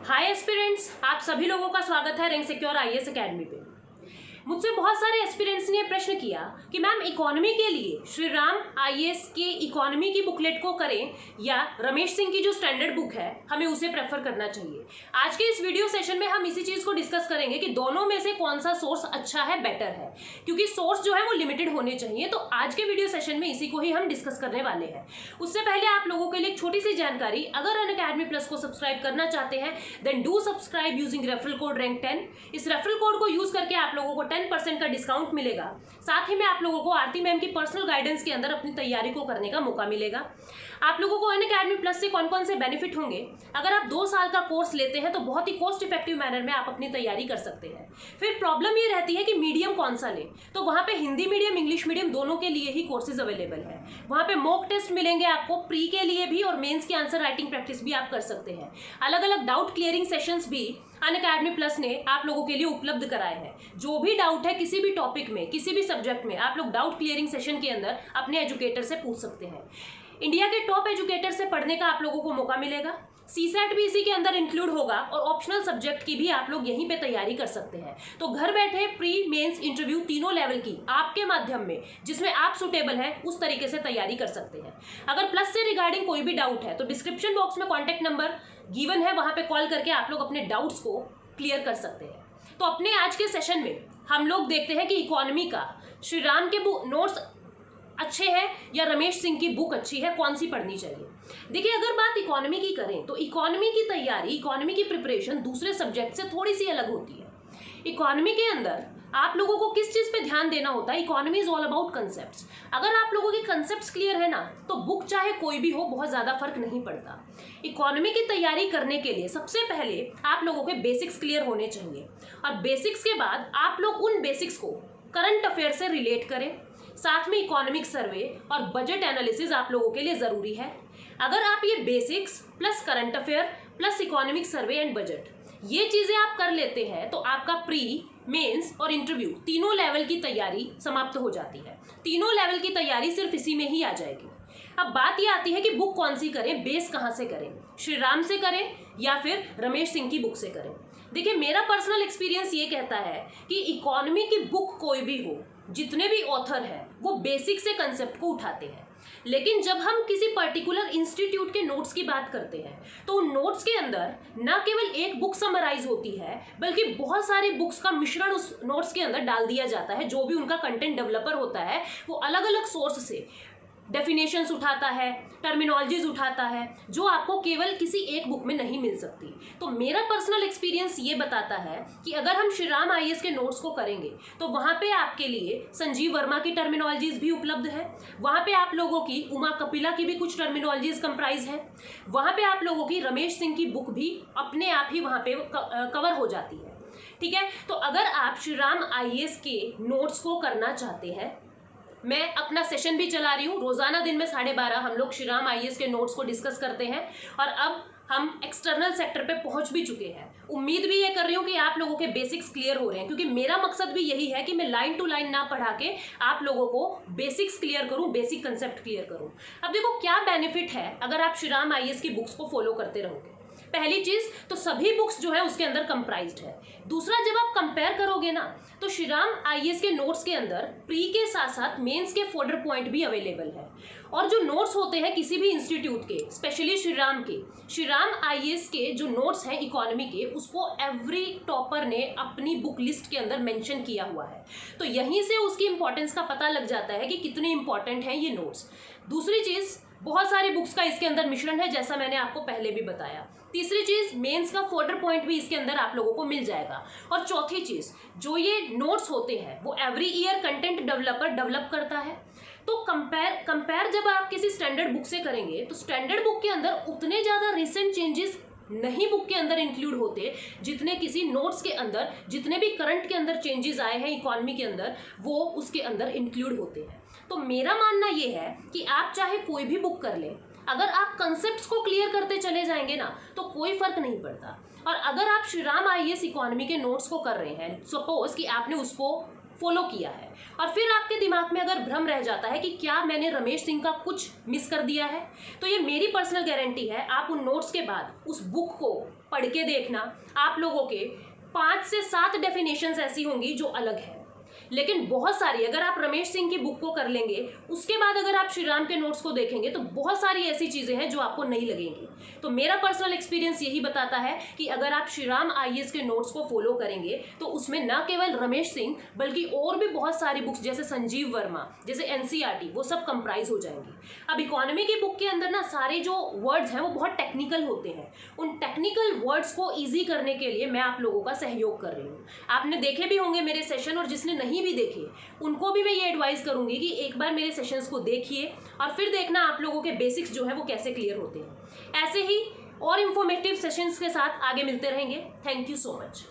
हाय aspirants, आप सभी लोगों का स्वागत है रैंक सिक्योर आईएएस एकेडमी पे। मुझसे बहुत सारे एस्पिरेंट्स ने प्रश्न किया कि मैम इकोनॉमी के लिए श्री राम आईएएस के इकोनॉमी की बुकलेट को करें या रमेश सिंह की जो स्टैंडर्ड बुक है हमें उसे प्रेफर करना चाहिए। आज के इस वीडियो सेशन में हम इसी चीज को डिस्कस करेंगे कि दोनों में से कौन सा सोर्स अच्छा है, बेटर है, क्योंकि सोर्स जो है वो लिमिटेड होने चाहिए। तो आज के वीडियो सेशन में इसी को ही हम डिस्कस करने वाले हैं। उससे पहले आप लोगों के लिए एक छोटी सी जानकारी, अगर अनअकैडमी प्लस को सब्सक्राइब करना चाहते हैं then do subscribe using referral code rank 10। इस रेफरल कोड को यूज करके आप लोगों को 10% का डिस्काउंट मिलेगा। साथ ही में आप लोगों को आरती मैम की पर्सनल गाइडेंस के अंदर अपनी तैयारी को करने का मौका मिलेगा। आप लोगों को अनअकैडमी प्लस से कौन कौन से बेनिफिट होंगे, अगर आप 2 साल का कोर्स लेते हैं तो बहुत ही कॉस्ट इफेक्टिव मैनर में आप अपनी तैयारी कर सकते हैं। फिर प्रॉब्लम ये रहती है कि मीडियम कौन सा लें, तो वहाँ पे हिंदी मीडियम इंग्लिश मीडियम दोनों के लिए ही कोर्सेज अवेलेबल है। वहाँ पे मॉक टेस्ट मिलेंगे आपको प्री के लिए भी और मेंस की आंसर राइटिंग प्रैक्टिस भी आप कर सकते हैं। अलग अलग डाउट क्लियरिंग सेशंस भी अनअकैडमी प्लस ने आप लोगों के लिए उपलब्ध कराए हैं। जो भी डाउट है किसी भी टॉपिक में, किसी भी सब्जेक्ट में, आप लोग डाउट क्लियरिंग सेशन के अंदर अपने एजुकेटर से पूछ सकते हैं। इंडिया के टॉप एजुकेटर से पढ़ने का आप लोगों को मौका मिलेगा। सीसैट भी इसी के अंदर इंक्लूड होगा और ऑप्शनल सब्जेक्ट की भी आप लोग यहीं पे तैयारी कर सकते हैं। तो घर बैठे प्री मेंस इंटरव्यू तीनों लेवल की आपके माध्यम में जिसमें आप सुटेबल हैं उस तरीके से तैयारी कर सकते हैं। अगर प्लस से रिगार्डिंग कोई भी डाउट है तो डिस्क्रिप्शन बॉक्स में कॉन्टैक्ट नंबर गिवन है, वहां पे कॉल करके आप लोग अपने डाउट्स को क्लियर कर सकते हैं। तो अपने आज के सेशन में हम लोग देखते हैं कि इकोनॉमी का श्री राम के नोट्स अच्छे हैं या रमेश सिंह की बुक अच्छी है, कौन सी पढ़नी चाहिए। देखिए, अगर बात इकोनॉमी की करें तो इकोनॉमी की तैयारी, इकोनॉमी की प्रिपरेशन दूसरे सब्जेक्ट से थोड़ी सी अलग होती है। इकोनॉमी के अंदर आप लोगों को किस चीज पे ध्यान देना होता है, economy is all about concepts. अगर आप लोगों के कंसेप्ट्स क्लियर है ना तो बुक चाहे कोई भी हो बहुत ज्यादा फर्क नहीं पड़ता। इकोनॉमी की तैयारी करने के लिए सबसे पहले आप लोगों के बेसिक्स क्लियर होने चाहिए और बेसिक्स के बाद आप लोग उन बेसिक्स को करंट अफेयर से रिलेट करें। साथ में इकोनॉमिक सर्वे और बजट एनालिसिस आप लोगों के लिए जरूरी है। अगर आप ये basics plus current affair plus economic survey and budget ये चीजें आप कर लेते हैं तो आपका प्री मेंस और इंटरव्यू तीनों लेवल की तैयारी समाप्त हो जाती है। तीनों लेवल की तैयारी सिर्फ इसी में ही आ जाएगी। अब बात ये आती है कि बुक कौन सी करें, बेस कहाँ से करें, श्री राम से करें या फिर रमेश सिंह की बुक से करें। देखिए, मेरा पर्सनल एक्सपीरियंस ये कहता है कि इकोनॉमी की बुक कोई भी हो, जितने भी ऑथर हैं वो बेसिक से कंसेप्ट को उठाते हैं, लेकिन जब हम किसी पर्टिकुलर इंस्टीट्यूट के नोट्स की बात करते हैं तो उन नोट्स के अंदर न केवल एक बुक समराइज होती है बल्कि बहुत सारी बुक्स का मिश्रण उस नोट्स के अंदर डाल दिया जाता है। जो भी उनका कंटेंट डेवलपर होता है वो अलग अलग सोर्स से डेफिनेशंस उठाता है, टर्मिनोलॉजीज उठाता है, जो आपको केवल किसी एक बुक में नहीं मिल सकती। तो मेरा पर्सनल एक्सपीरियंस ये बताता है कि अगर हम श्री राम आईएएस के नोट्स को करेंगे तो वहाँ पे आपके लिए संजीव वर्मा की टर्मिनोलॉजीज भी उपलब्ध है। वहाँ पे आप लोगों की उमा कपिला की भी कुछ टर्मिनोलॉजीज कंप्राइज है। वहाँ पे आप लोगों की रमेश सिंह की बुक भी अपने आप ही वहाँ पे कवर हो जाती है। ठीक है, तो अगर आप श्री राम आईएएस के नोट्स को करना चाहते हैं, मैं अपना सेशन भी चला रही हूँ। रोजाना दिन में 12:30 हम लोग श्री राम आईएएस के नोट्स को डिस्कस करते हैं और अब हम एक्सटर्नल सेक्टर पे पहुंच भी चुके हैं। उम्मीद भी ये कर रही हूँ कि आप लोगों के बेसिक्स क्लियर हो रहे हैं, क्योंकि मेरा मकसद भी यही है कि मैं लाइन टू लाइन ना पढ़ा के आप लोगों को बेसिक्स क्लियर करूँ, बेसिक कंसेप्ट क्लियर करूँ। अब देखो क्या बेनिफिट है अगर आप श्री राम आईएएस की बुक्स को फॉलो करते रहोगे। पहली चीज तो सभी बुक्स जो है उसके अंदर कंप्राइज्ड है। दूसरा, जब आप कंपेयर करोगे ना तो श्री राम आईएएस के नोट्स के अंदर प्री के साथ साथ मेंस के फोल्डर पॉइंट भी अवेलेबल है। और जो नोट्स होते हैं किसी भी इंस्टीट्यूट के, स्पेशली श्री राम आईएएस के जो नोट्स हैं इकोनॉमी के, उसको एवरी टॉपर ने अपनी बुक लिस्ट के अंदर मेंशन किया हुआ है। तो यहीं से उसकी इंपॉर्टेंस का पता लग जाता है कि कितने इंपॉर्टेंट हैं ये नोट्स। दूसरी चीज, बहुत सारी बुक्स का इसके अंदर मिश्रण है, जैसा मैंने आपको पहले भी बताया। तीसरी चीज, मेंस का फोल्डर पॉइंट भी इसके अंदर आप लोगों को मिल जाएगा। और चौथी चीज, जो ये नोट्स होते हैं वो every year content developer develop करता है। तो कंपेयर जब आप किसी स्टैंडर्ड बुक से करेंगे तो स्टैंडर्ड बुक के अंदर उतने ज्यादा रिसेंट चेंजेस नहीं बुक के अंदर इंक्लूड होते जितने किसी नोट्स के अंदर, जितने भी करंट के अंदर चेंजेस आए हैं इकोनॉमी के अंदर वो उसके अंदर इंक्लूड होते हैं। तो मेरा मानना ये है कि आप चाहे कोई भी बुक कर लें, अगर आप कंसेप्ट्स को क्लियर करते चले जाएंगे ना तो कोई फर्क नहीं पड़ता। और अगर आप श्री राम आईएएस इकोनॉमी के नोट्स को कर रहे हैं, सपोज कि आपने उसको फॉलो किया है। और फिर आपके दिमाग में अगर भ्रम रह जाता है कि क्या मैंने रमेश सिंह का कुछ मिस कर दिया है, तो ये मेरी पर्सनल गारंटी है, आप उन नोट्स के बाद उस बुक को पढ़ के देखना, आप लोगों के 5 से 7 डेफिनेशंस ऐसी होंगी जो अलग है। लेकिन बहुत सारी, अगर आप रमेश सिंह की बुक को कर लेंगे, उसके बाद अगर आप श्री राम के नोट्स को देखेंगे तो बहुत सारी ऐसी चीजें हैं जो आपको नहीं लगेंगी। तो मेरा पर्सनल एक्सपीरियंस यही बताता है कि अगर आप श्री राम आईएएस के नोट्स को फॉलो करेंगे तो उसमें न केवल रमेश सिंह बल्कि और भी बहुत सारी बुक्स जैसे संजीव वर्मा, जैसे एनसीईआरटी, वो सब कंप्राइज हो जाएंगी। अब इकोनॉमी की बुक के अंदर ना सारे जो वर्ड्स हैं वो बहुत टेक्निकल होते हैं। उन टेक्निकल वर्ड्स को ईजी करने के लिए मैं आप लोगों का सहयोग कर रही हूँ। आपने देखे भी होंगे मेरे सेशन, और जिसने नहीं भी देखे उनको भी मैं ये एडवाइस करूंगी कि एक बार मेरे सेशंस को देखिए और फिर देखना आप लोगों के बेसिक्स जो है वो कैसे क्लियर होते हैं। ऐसे ही और इंफॉर्मेटिव सेशंस के साथ आगे मिलते रहेंगे। Thank you so much.